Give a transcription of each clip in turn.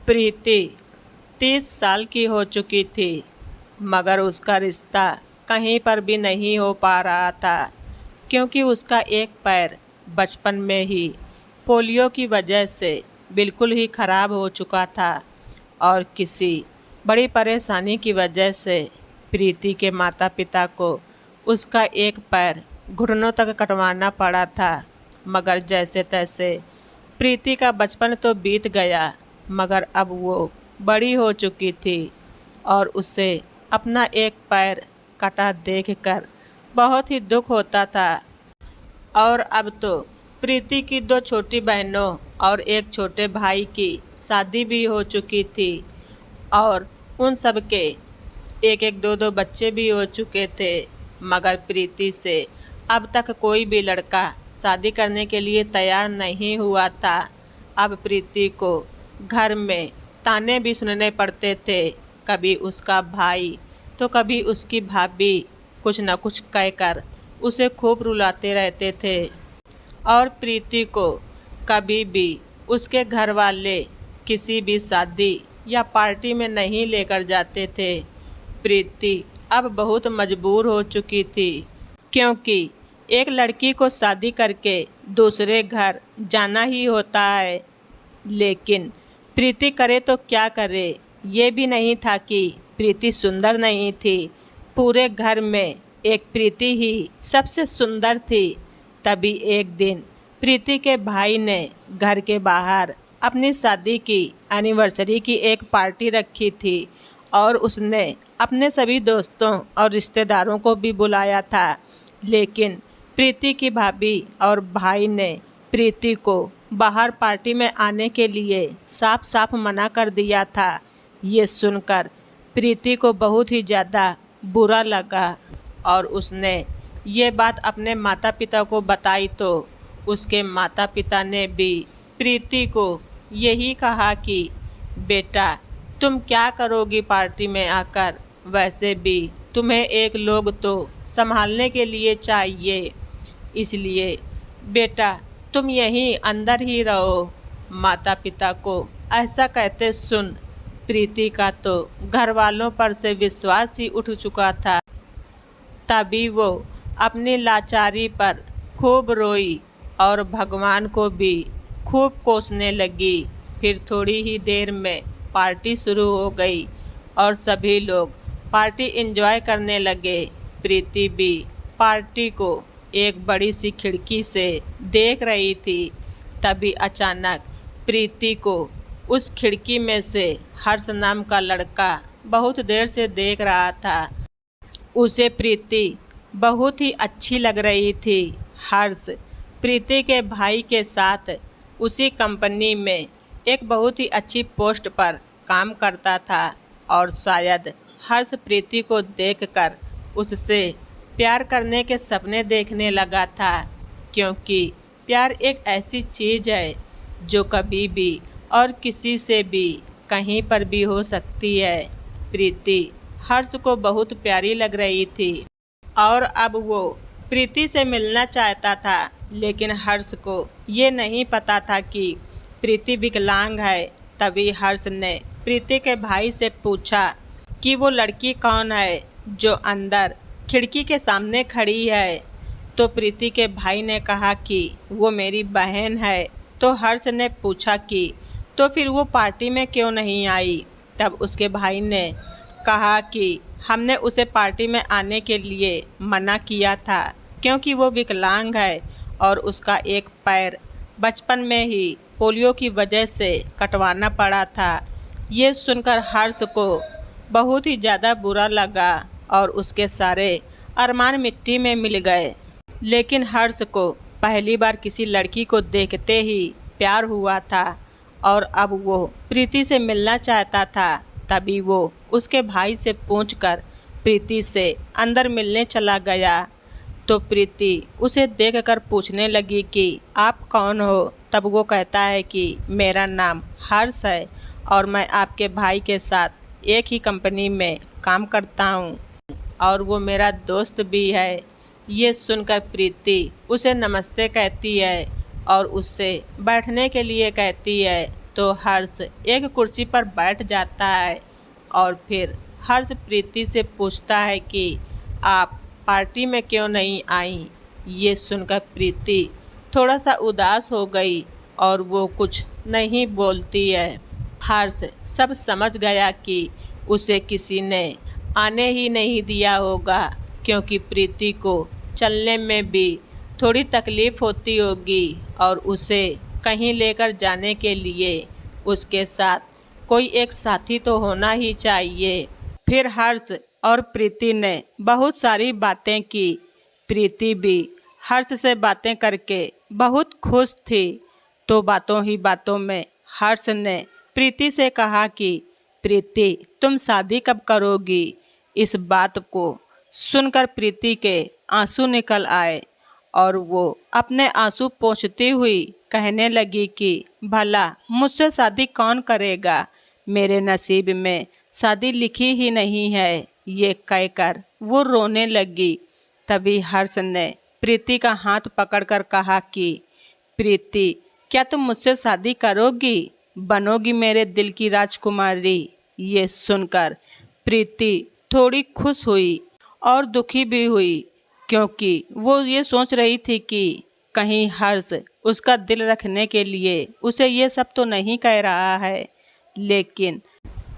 प्रीति 30 साल की हो चुकी थी, मगर उसका रिश्ता कहीं पर भी नहीं हो पा रहा था, क्योंकि उसका एक पैर बचपन में ही पोलियो की वजह से बिल्कुल ही खराब हो चुका था और किसी बड़ी परेशानी की वजह से प्रीति के माता पिता को उसका एक पैर घुटनों तक कटवाना पड़ा था। मगर जैसे तैसे प्रीति का बचपन तो बीत गया, मगर अब वो बड़ी हो चुकी थी और उसे अपना एक पैर कटा देखकर बहुत ही दुख होता था। और अब तो प्रीति की 2 छोटी बहनों और एक छोटे भाई की शादी भी हो चुकी थी और उन सब के एक एक 2 बच्चे भी हो चुके थे। मगर प्रीति से अब तक कोई भी लड़का शादी करने के लिए तैयार नहीं हुआ था। अब प्रीति को घर में ताने भी सुनने पड़ते थे, कभी उसका भाई तो कभी उसकी भाभी कुछ न कुछ कहकर उसे खूब रुलाते रहते थे और प्रीति को कभी भी उसके घर वाले किसी भी शादी या पार्टी में नहीं लेकर जाते थे। प्रीति अब बहुत मजबूर हो चुकी थी, क्योंकि एक लड़की को शादी करके दूसरे घर जाना ही होता है। लेकिन प्रीति करे तो क्या करे, ये भी नहीं था कि प्रीति सुंदर नहीं थी। पूरे घर में एक प्रीति ही सबसे सुंदर थी। तभी एक दिन प्रीति के भाई ने घर के बाहर अपनी शादी की एनिवर्सरी की एक पार्टी रखी थी और उसने अपने सभी दोस्तों और रिश्तेदारों को भी बुलाया था। लेकिन प्रीति की भाभी और भाई ने प्रीति को बाहर पार्टी में आने के लिए साफ साफ मना कर दिया था। ये सुनकर प्रीति को बहुत ही ज़्यादा बुरा लगा और उसने ये बात अपने माता पिता को बताई तो उसके माता पिता ने भी प्रीति को यही कहा कि बेटा, तुम क्या करोगी पार्टी में आकर, वैसे भी तुम्हें एक लोग तो संभालने के लिए चाहिए, इसलिए बेटा तुम यहीं अंदर ही रहो। माता पिता को ऐसा कहते सुन प्रीति का तो घर वालों पर से विश्वास ही उठ चुका था। तभी वो अपनी लाचारी पर खूब रोई और भगवान को भी खूब कोसने लगी। फिर थोड़ी ही देर में पार्टी शुरू हो गई और सभी लोग पार्टी एंजॉय करने लगे। प्रीति भी पार्टी को एक बड़ी सी खिड़की से देख रही थी। तभी अचानक प्रीति को उस खिड़की में से हर्ष नाम का लड़का बहुत देर से देख रहा था। उसे प्रीति बहुत ही अच्छी लग रही थी। हर्ष प्रीति के भाई के साथ उसी कंपनी में एक बहुत ही अच्छी पोस्ट पर काम करता था और शायद हर्ष प्रीति को देखकर उससे प्यार करने के सपने देखने लगा था, क्योंकि प्यार एक ऐसी चीज़ है जो कभी भी और किसी से भी कहीं पर भी हो सकती है। प्रीति हर्ष को बहुत प्यारी लग रही थी और अब वो प्रीति से मिलना चाहता था, लेकिन हर्ष को ये नहीं पता था कि प्रीति विकलांग है। तभी हर्ष ने प्रीति के भाई से पूछा कि वो लड़की कौन है जो अंदर खिड़की के सामने खड़ी है। तो प्रीति के भाई ने कहा कि वो मेरी बहन है। तो हर्ष ने पूछा कि तो फिर वो पार्टी में क्यों नहीं आई। तब उसके भाई ने कहा कि हमने उसे पार्टी में आने के लिए मना किया था, क्योंकि वो विकलांग है और उसका एक पैर बचपन में ही पोलियो की वजह से कटवाना पड़ा था। ये सुनकर हर्ष को बहुत ही ज़्यादा बुरा लगा और उसके सारे अरमान मिट्टी में मिल गए। लेकिन हर्ष को पहली बार किसी लड़की को देखते ही प्यार हुआ था और अब वो प्रीति से मिलना चाहता था। तभी वो उसके भाई से पूछकर प्रीति से अंदर मिलने चला गया। तो प्रीति उसे देखकर पूछने लगी कि आप कौन हो। तब वो कहता है कि मेरा नाम हर्ष है और मैं आपके भाई के साथ एक ही कंपनी में काम करता हूँ और वो मेरा दोस्त भी है। ये सुनकर प्रीति उसे नमस्ते कहती है और उससे बैठने के लिए कहती है। तो हर्ष एक कुर्सी पर बैठ जाता है और फिर हर्ष प्रीति से पूछता है कि आप पार्टी में क्यों नहीं आई। ये सुनकर प्रीति थोड़ा सा उदास हो गई और वो कुछ नहीं बोलती है। हर्ष सब समझ गया कि उसे किसी ने आने ही नहीं दिया होगा, क्योंकि प्रीति को चलने में भी थोड़ी तकलीफ़ होती होगी और उसे कहीं लेकर जाने के लिए उसके साथ कोई एक साथी तो होना ही चाहिए। फिर हर्ष और प्रीति ने बहुत सारी बातें की। प्रीति भी हर्ष से बातें करके बहुत खुश थी। तो बातों ही बातों में हर्ष ने प्रीति से कहा कि प्रीति, तुम शादी कब करोगी। इस बात को सुनकर प्रीति के आंसू निकल आए और वो अपने आंसू पोंछती हुई कहने लगी कि भला मुझसे शादी कौन करेगा, मेरे नसीब में शादी लिखी ही नहीं है। ये कहकर वो रोने लगी। तभी हर्ष ने प्रीति का हाथ पकड़कर कहा कि प्रीति, क्या तुम मुझसे शादी करोगी, बनोगी मेरे दिल की राजकुमारी। ये सुनकर प्रीति थोड़ी खुश हुई और दुखी भी हुई, क्योंकि वो ये सोच रही थी कि कहीं हर्ष उसका दिल रखने के लिए उसे ये सब तो नहीं कह रहा है। लेकिन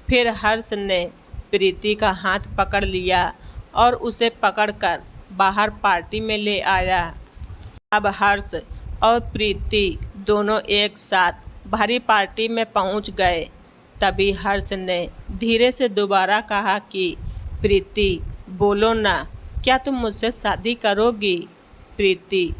फिर हर्ष ने प्रीति का हाथ पकड़ लिया और उसे पकड़कर बाहर पार्टी में ले आया। अब हर्ष और प्रीति दोनों एक साथ भारी पार्टी में पहुंच गए। तभी हर्ष ने धीरे से दोबारा कहा कि प्रीति, बोलो ना, क्या तुम मुझसे शादी करोगी। प्रीति,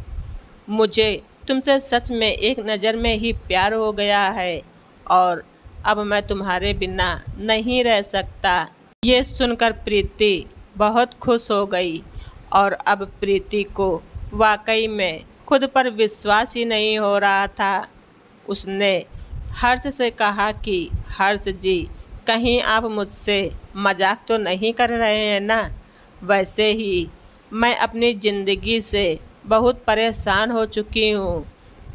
मुझे तुमसे सच में एक नज़र में ही प्यार हो गया है और अब मैं तुम्हारे बिना नहीं रह सकता। ये सुनकर प्रीति बहुत खुश हो गई और अब प्रीति को वाकई में खुद पर विश्वास ही नहीं हो रहा था। उसने हर्ष से कहा कि हर्ष जी, कहीं आप मुझसे मजाक तो नहीं कर रहे हैं ना। वैसे ही मैं अपनी ज़िंदगी से बहुत परेशान हो चुकी हूँ,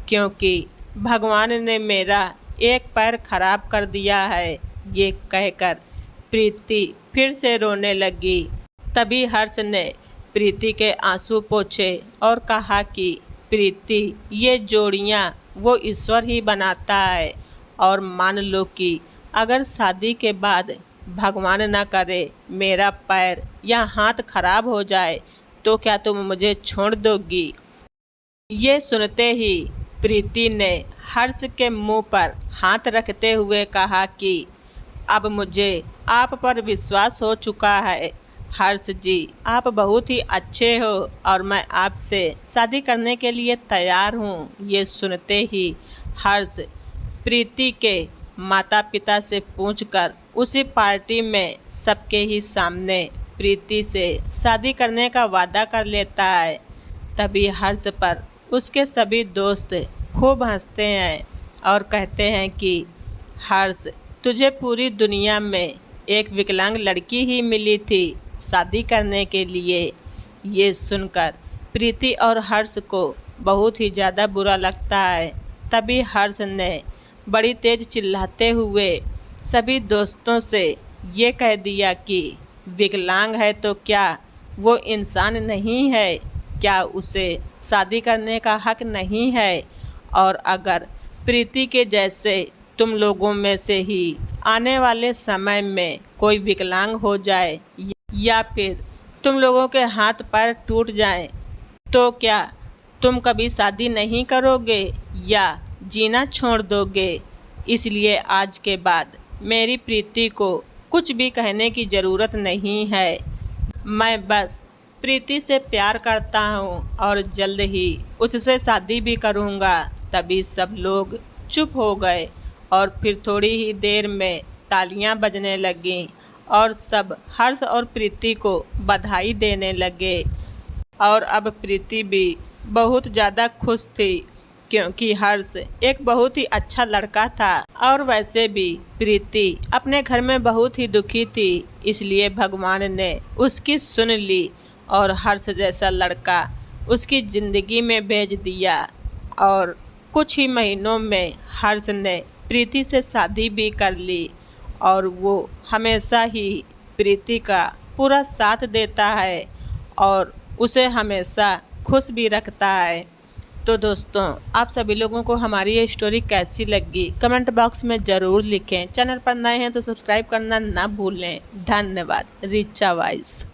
क्योंकि भगवान ने मेरा एक पैर खराब कर दिया है। ये कहकर प्रीति फिर से रोने लगी। तभी हर्ष ने प्रीति के आंसू पोंछे और कहा कि प्रीति, ये जोड़ियाँ वो ईश्वर ही बनाता है और मान लो कि अगर शादी के बाद भगवान न करे मेरा पैर या हाथ खराब हो जाए तो क्या तुम मुझे छोड़ दोगी। ये सुनते ही प्रीति ने हर्ष के मुंह पर हाथ रखते हुए कहा कि अब मुझे आप पर विश्वास हो चुका है। हर्ष जी, आप बहुत ही अच्छे हो और मैं आपसे शादी करने के लिए तैयार हूँ। ये सुनते ही हर्ष प्रीति के माता पिता से पूछकर उसी पार्टी में सबके ही सामने प्रीति से शादी करने का वादा कर लेता है। तभी हर्ष पर उसके सभी दोस्त खूब हंसते हैं और कहते हैं कि हर्ष, तुझे पूरी दुनिया में एक विकलांग लड़की ही मिली थी शादी करने के लिए। ये सुनकर प्रीति और हर्ष को बहुत ही ज़्यादा बुरा लगता है। तभी हर्ष ने बड़ी तेज चिल्लाते हुए सभी दोस्तों से ये कह दिया कि विकलांग है तो क्या वो इंसान नहीं है, क्या उसे शादी करने का हक नहीं है। और अगर प्रीति के जैसे तुम लोगों में से ही आने वाले समय में कोई विकलांग हो जाए या फिर तुम लोगों के हाथ पैर टूट जाएं, तो क्या तुम कभी शादी नहीं करोगे या जीना छोड़ दोगे। इसलिए आज के बाद मेरी प्रीति को कुछ भी कहने की ज़रूरत नहीं है। मैं बस प्रीति से प्यार करता हूँ और जल्द ही उससे शादी भी करूँगा। तभी सब लोग चुप हो गए और फिर थोड़ी ही देर में तालियां बजने लगीं और सब हर्ष और प्रीति को बधाई देने लगे। और अब प्रीति भी बहुत ज़्यादा खुश थी, क्योंकि हर्ष एक बहुत ही अच्छा लड़का था और वैसे भी प्रीति अपने घर में बहुत ही दुखी थी। इसलिए भगवान ने उसकी सुन ली और हर्ष जैसा लड़का उसकी ज़िंदगी में भेज दिया। और कुछ ही महीनों में हर्ष ने प्रीति से शादी भी कर ली और वो हमेशा ही प्रीति का पूरा साथ देता है और उसे हमेशा खुश भी रखता है। तो दोस्तों, आप सभी लोगों को हमारी ये स्टोरी कैसी लगी कमेंट बॉक्स में ज़रूर लिखें। चैनल पर नए हैं तो सब्सक्राइब करना ना भूलें। धन्यवाद। रिचा वाइस।